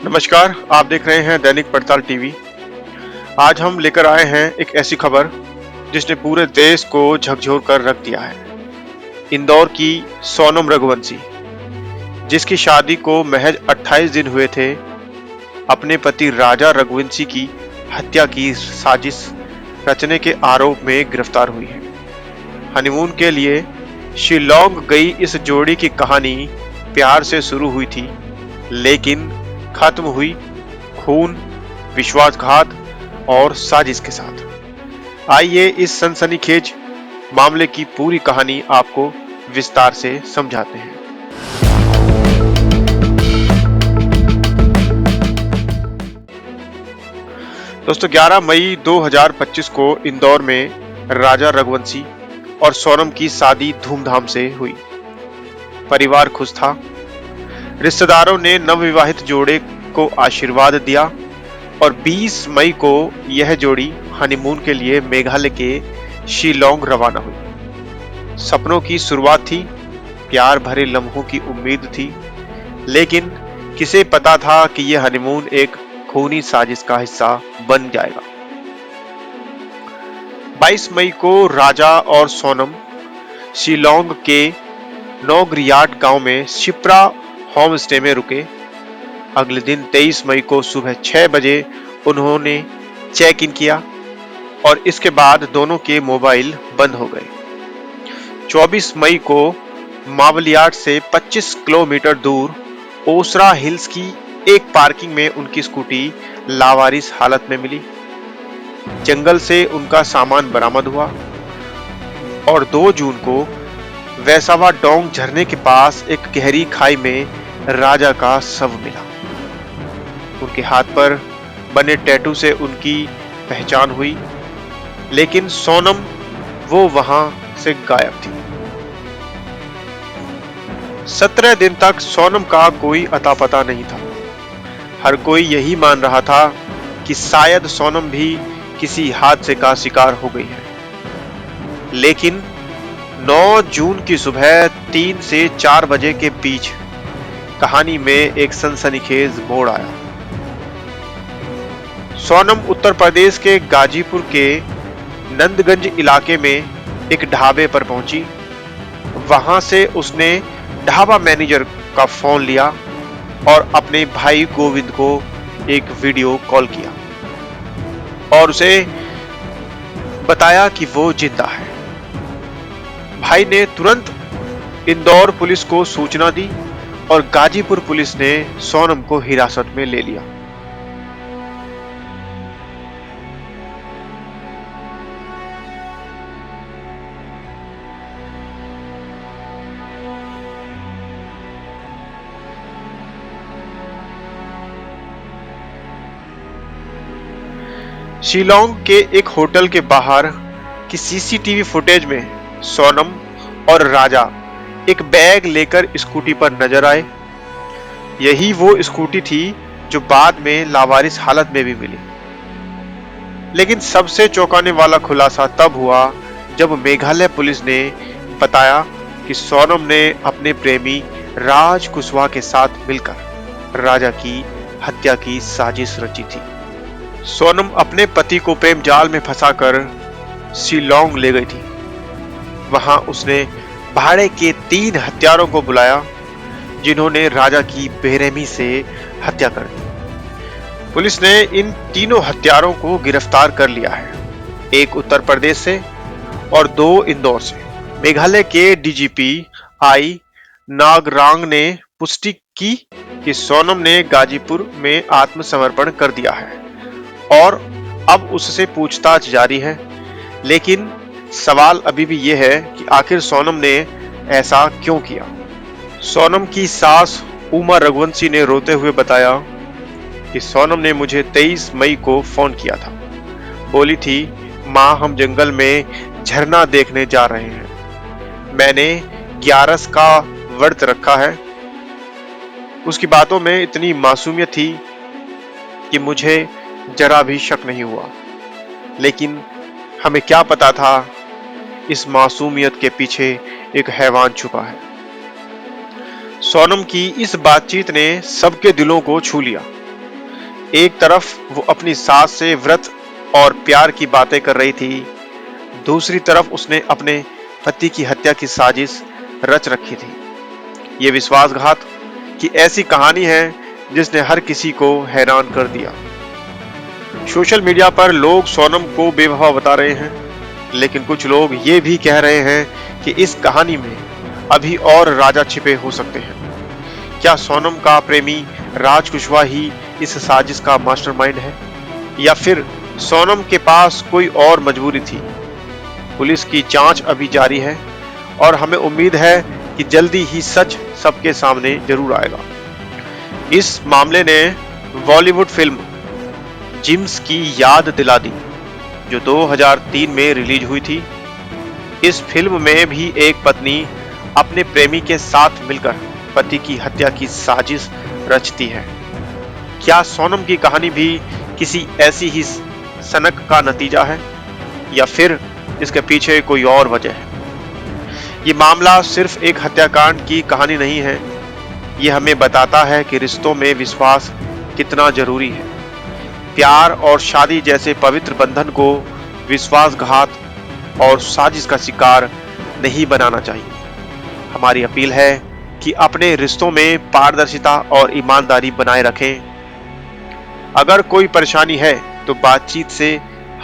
नमस्कार, आप देख रहे हैं दैनिक पड़ताल टीवी। आज हम लेकर आए हैं एक ऐसी खबर जिसने पूरे देश को झकझोर कर रख दिया है। इंदौर की सोनम रघुवंशी, जिसकी शादी को महज 28 दिन हुए थे, अपने पति राजा रघुवंशी की हत्या की साजिश रचने के आरोप में गिरफ्तार हुई है। हनीमून के लिए शिलोंग गई इस जोड़ी की कहानी प्यार से शुरू हुई थी, लेकिन खत्म हुई खून, विश्वासघात और साजिश के साथ। आइए इस सनसनीखेज मामले की पूरी कहानी आपको विस्तार से समझाते हैं। दोस्तों, 11 मई 2025 को इंदौर में राजा रघुवंशी और सोनम की शादी धूमधाम से हुई। परिवार खुश था। रिश्तेदारों ने नवविवाहित जोड़े को आशीर्वाद दिया और 20 मई को यह जोड़ी हनीमून के लिए मेघालय के शिलोंग रवाना हुई। सपनों की शुरुआत थी, प्यार भरे लम्हों की उम्मीद थी, लेकिन किसे पता था कि यह हनीमून एक खूनी साजिश का हिस्सा बन जाएगा। 22 मई को राजा और सोनम शिलोंग के नोगरियाट गांव में शिप्रा होम स्टे में रुके। अगले दिन 23 मई को सुबह 6 बजे उन्होंने चेक इन किया और इसके बाद दोनों के मोबाइल बंद हो गए। 24 मई को मावलियाट से 25 किलोमीटर दूर ओसरा हिल्स की एक पार्किंग में उनकी स्कूटी लावारिस हालत में मिली। जंगल से उनका सामान बरामद हुआ और 2 जून को वैसावा डोंग झरने के पास एक गहरी खाई में राजा का शव मिला। उनके हाथ पर बने टैटू से उनकी पहचान हुई, लेकिन सोनम वो वहां से गायब थी। 17 दिन तक सोनम का कोई अता पता नहीं था। हर कोई यही मान रहा था कि शायद सोनम भी किसी हादसे का शिकार हो गई है। लेकिन 9 जून की सुबह 3 से 4 बजे के बीच कहानी में एक सनसनीखेज मोड़ आया। सोनम उत्तर प्रदेश के गाजीपुर के नंदगंज इलाके में एक ढाबे पर पहुंची। वहां से उसने ढाबा मैनेजर का फोन लिया और अपने भाई गोविंद को एक वीडियो कॉल किया और उसे बताया कि वो जिंदा है। भाई ने तुरंत इंदौर पुलिस को सूचना दी और गाजीपुर पुलिस ने सोनम को हिरासत में ले लिया। शिलोंग के एक होटल के बाहर की सीसीटीवी फुटेज में सोनम और राजा एक बैग लेकर स्कूटी पर नजर आए। यही वो स्कूटी थी जो बाद में लावारिस हालत में भी मिली। लेकिन सबसे चौंकाने वाला खुलासा तब हुआ जब मेघालय पुलिस ने बताया कि सोनम ने अपने प्रेमी राज कुशवाहा के साथ मिलकर राजा की हत्या की साजिश रची थी। सोनम अपने पति को प्रेम जाल में फंसाकर शिलोंग ले गई थी। वहां उसने भाड़े के 3 हत्यारों को बुलाया, जिन्होंने राजा की बेरहमी से हत्या कर दी। पुलिस ने इन तीनों हत्यारों को गिरफ्तार कर लिया है, एक उत्तर प्रदेश से और 2 इंदौर से। मेघालय के डीजीपी आई नागरांग ने पुष्टि की कि सोनम ने गाजीपुर में आत्मसमर्पण कर दिया है और अब उससे पूछताछ जारी है। लेकिन सवाल अभी भी यह है कि आखिर सोनम ने ऐसा क्यों किया। सोनम की सास उमा रघुवंशी ने रोते हुए बताया कि सोनम ने मुझे 23 मई को फोन किया था। बोली थी, माँ हम जंगल में झरना देखने जा रहे हैं। मैंने 11 का व्रत रखा है। उसकी बातों में इतनी मासूमियत थी कि मुझे जरा भी शक नहीं हुआ। लेकिन हमें क्या पता था इस मासूमियत के पीछे एक हैवान छुपा है। सोनम की इस बातचीत ने सबके दिलों को छू लिया। एक तरफ वो अपनी सास से व्रत और प्यार की बातें कर रही थी, दूसरी तरफ उसने अपने पति की हत्या की साजिश रच रखी थी। ये विश्वासघात की ऐसी कहानी है जिसने हर किसी को हैरान कर दिया। सोशल मीडिया पर लोग सोनम को बेवफा बता रहे हैं, लेकिन कुछ लोग ये भी कह रहे हैं कि इस कहानी में अभी और राजा छिपे हो सकते हैं। क्या सोनम का प्रेमी राज कुशवाहा ही इस साजिश का मास्टरमाइंड है, या फिर सोनम के पास कोई और मजबूरी थी? पुलिस की जांच अभी जारी है और हमें उम्मीद है कि जल्दी ही सच सबके सामने जरूर आएगा। इस मामले ने बॉलीवुड फिल्म जिम्स की याद दिला दी, जो 2003 में रिलीज हुई थी। इस फिल्म में भी एक पत्नी अपने प्रेमी के साथ मिलकर पति की हत्या की साजिश रचती है। क्या सोनम की कहानी भी किसी ऐसी ही सनक का नतीजा है, या फिर इसके पीछे कोई और वजह है? ये मामला सिर्फ एक हत्याकांड की कहानी नहीं है, ये हमें बताता है कि रिश्तों में विश्वास कितना जरूरी है। प्यार और शादी जैसे पवित्र बंधन को विश्वासघात और साजिश का शिकार नहीं बनाना चाहिए। हमारी अपील है कि अपने रिश्तों में पारदर्शिता और ईमानदारी बनाए रखें। अगर कोई परेशानी है तो बातचीत से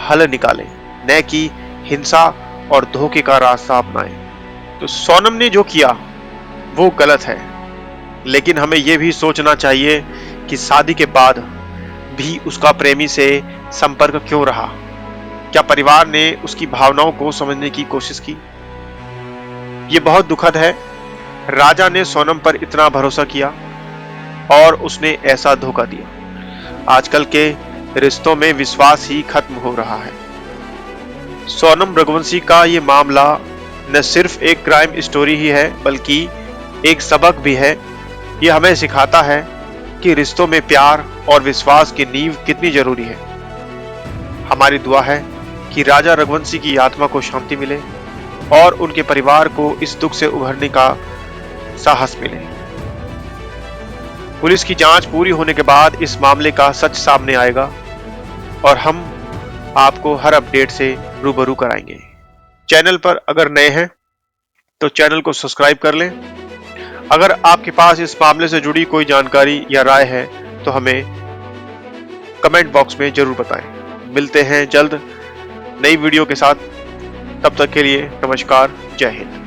हल निकालें, न कि हिंसा और धोखे का रास्ता अपनाएं। तो सोनम ने जो किया वो गलत है, लेकिन हमें यह भी सोचना चाहिए कि शादी के बाद भी उसका प्रेमी से संपर्क क्यों रहा? क्या परिवार ने उसकी भावनाओं को समझने की कोशिश की? ये बहुत दुखद है। राजा ने सोनम पर इतना भरोसा किया और उसने ऐसा धोखा दिया। आजकल के रिश्तों में विश्वास ही खत्म हो रहा है। सोनम रघुवंशी का ये मामला न सिर्फ एक क्राइम स्टोरी ही है, बल्कि एक सबक भी है। ये हमें सिखाता है कि रिश्तों में प्यार और विश्वास की नींव कितनी जरूरी है। हमारी दुआ है कि राजा रघुवंशी की आत्मा को शांति मिले और उनके परिवार को इस दुख से उभरने का साहस मिले। पुलिस की जांच पूरी होने के बाद इस मामले का सच सामने आएगा और हम आपको हर अपडेट से रूबरू कराएंगे। चैनल पर अगर नए हैं तो चैनल को सब्सक्राइब कर लें। अगर आपके पास इस मामले से जुड़ी कोई जानकारी या राय है तो हमें कमेंट बॉक्स में जरूर बताएं। मिलते हैं जल्द नई वीडियो के साथ। तब तक के लिए नमस्कार, जय हिंद।